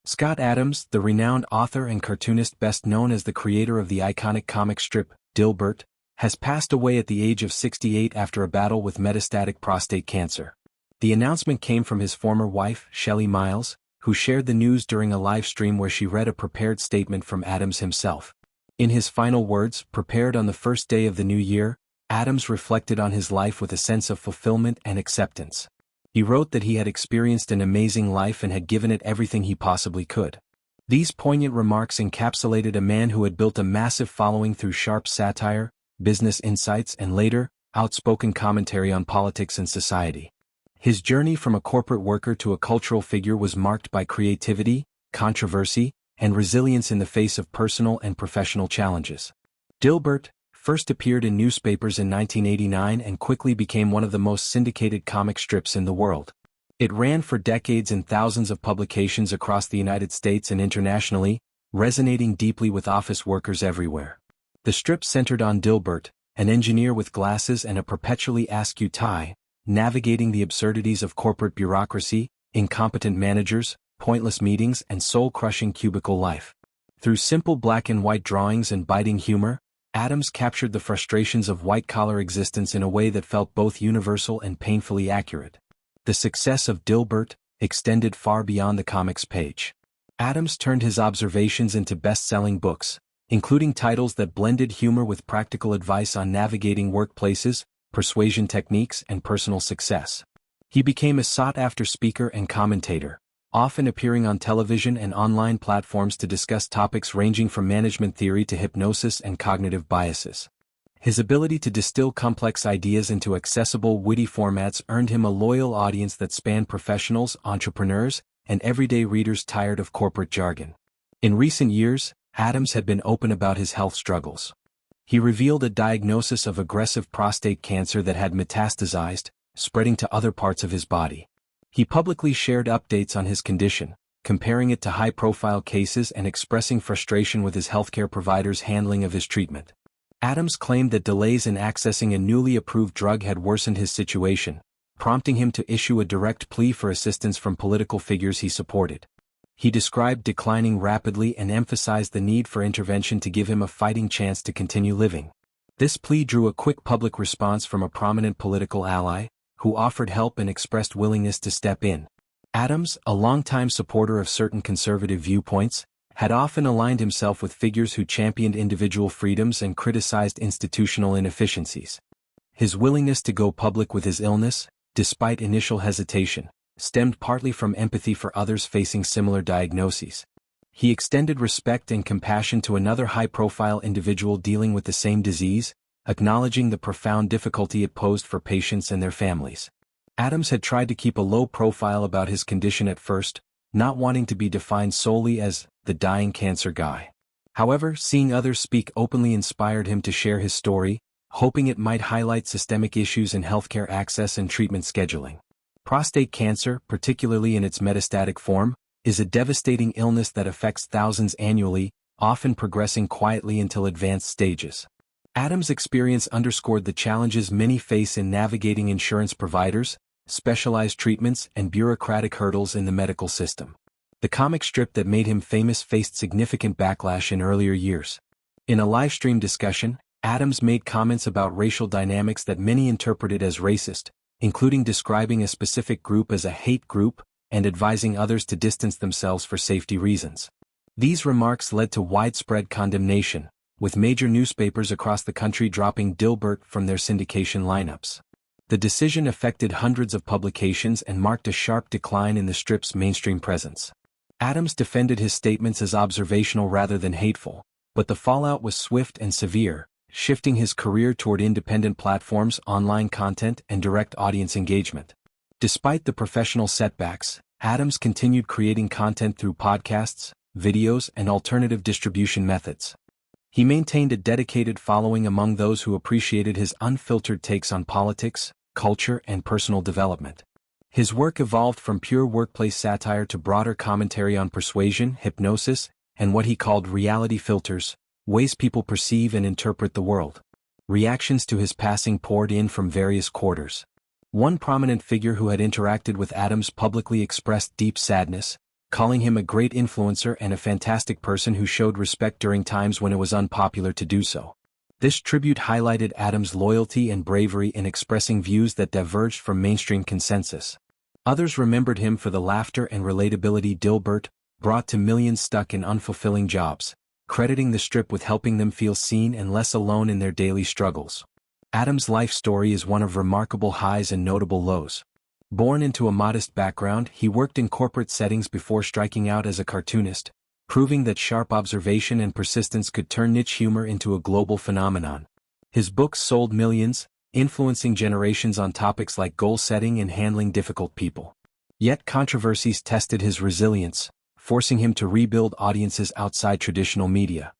Scott Adams, the renowned author and cartoonist best known as the creator of the iconic comic strip, Dilbert, has passed away at the age of 68 after a battle with metastatic prostate cancer. The announcement came from his former wife, Shelley Miles, who shared the news during a live stream where she read a prepared statement from Adams himself. In his final words, prepared on the first day of the new year, Adams reflected on his life with a sense of fulfillment and acceptance. He wrote that he had experienced an amazing life and had given it everything he possibly could. These poignant remarks encapsulated a man who had built a massive following through sharp satire, business insights, and later, outspoken commentary on politics and society. His journey from a corporate worker to a cultural figure was marked by creativity, controversy, and resilience in the face of personal and professional challenges. Dilbert first appeared in newspapers in 1989 and quickly became one of the most syndicated comic strips in the world. It ran for decades in thousands of publications across the United States and internationally, resonating deeply with office workers everywhere. The strip centered on Dilbert, an engineer with glasses and a perpetually askew tie, navigating the absurdities of corporate bureaucracy, incompetent managers, pointless meetings, and soul-crushing cubicle life. Through simple black and white drawings and biting humor, Adams captured the frustrations of white-collar existence in a way that felt both universal and painfully accurate. The success of Dilbert extended far beyond the comics page. Adams turned his observations into best-selling books, including titles that blended humor with practical advice on navigating workplaces, persuasion techniques, and personal success. He became a sought-after speaker and commentator, often appearing on television and online platforms to discuss topics ranging from management theory to hypnosis and cognitive biases. His ability to distill complex ideas into accessible, witty formats earned him a loyal audience that spanned professionals, entrepreneurs, and everyday readers tired of corporate jargon. In recent years, Adams had been open about his health struggles. He revealed a diagnosis of aggressive prostate cancer that had metastasized, spreading to other parts of his body. He publicly shared updates on his condition, comparing it to high-profile cases and expressing frustration with his healthcare providers' handling of his treatment. Adams claimed that delays in accessing a newly approved drug had worsened his situation, prompting him to issue a direct plea for assistance from political figures he supported. He described declining rapidly and emphasized the need for intervention to give him a fighting chance to continue living. This plea drew a quick public response from a prominent political ally, who offered help and expressed willingness to step in. Adams, a longtime supporter of certain conservative viewpoints, had often aligned himself with figures who championed individual freedoms and criticized institutional inefficiencies. His willingness to go public with his illness, despite initial hesitation, stemmed partly from empathy for others facing similar diagnoses. He extended respect and compassion to another high-profile individual dealing with the same disease, acknowledging the profound difficulty it posed for patients and their families. Adams had tried to keep a low profile about his condition at first, not wanting to be defined solely as the dying cancer guy. However, seeing others speak openly inspired him to share his story, hoping it might highlight systemic issues in healthcare access and treatment scheduling. Prostate cancer, particularly in its metastatic form, is a devastating illness that affects thousands annually, often progressing quietly until advanced stages. Adams' experience underscored the challenges many face in navigating insurance providers, specialized treatments, and bureaucratic hurdles in the medical system. The comic strip that made him famous faced significant backlash in earlier years. In a live-stream discussion, Adams made comments about racial dynamics that many interpreted as racist, including describing a specific group as a hate group and advising others to distance themselves for safety reasons. These remarks led to widespread condemnation, with major newspapers across the country dropping Dilbert from their syndication lineups. The decision affected hundreds of publications and marked a sharp decline in the strip's mainstream presence. Adams defended his statements as observational rather than hateful, but the fallout was swift and severe, shifting his career toward independent platforms, online content, and direct audience engagement. Despite the professional setbacks, Adams continued creating content through podcasts, videos, and alternative distribution methods. He maintained a dedicated following among those who appreciated his unfiltered takes on politics, culture, and personal development. His work evolved from pure workplace satire to broader commentary on persuasion, hypnosis, and what he called reality filters, ways people perceive and interpret the world. Reactions to his passing poured in from various quarters. One prominent figure who had interacted with Adams publicly expressed deep sadness, calling him a great influencer and a fantastic person who showed respect during times when it was unpopular to do so. This tribute highlighted Adams' loyalty and bravery in expressing views that diverged from mainstream consensus. Others remembered him for the laughter and relatability Dilbert brought to millions stuck in unfulfilling jobs, crediting the strip with helping them feel seen and less alone in their daily struggles. Adams' life story is one of remarkable highs and notable lows. Born into a modest background, he worked in corporate settings before striking out as a cartoonist, proving that sharp observation and persistence could turn niche humor into a global phenomenon. His books sold millions, influencing generations on topics like goal setting and handling difficult people. Yet controversies tested his resilience, forcing him to rebuild audiences outside traditional media.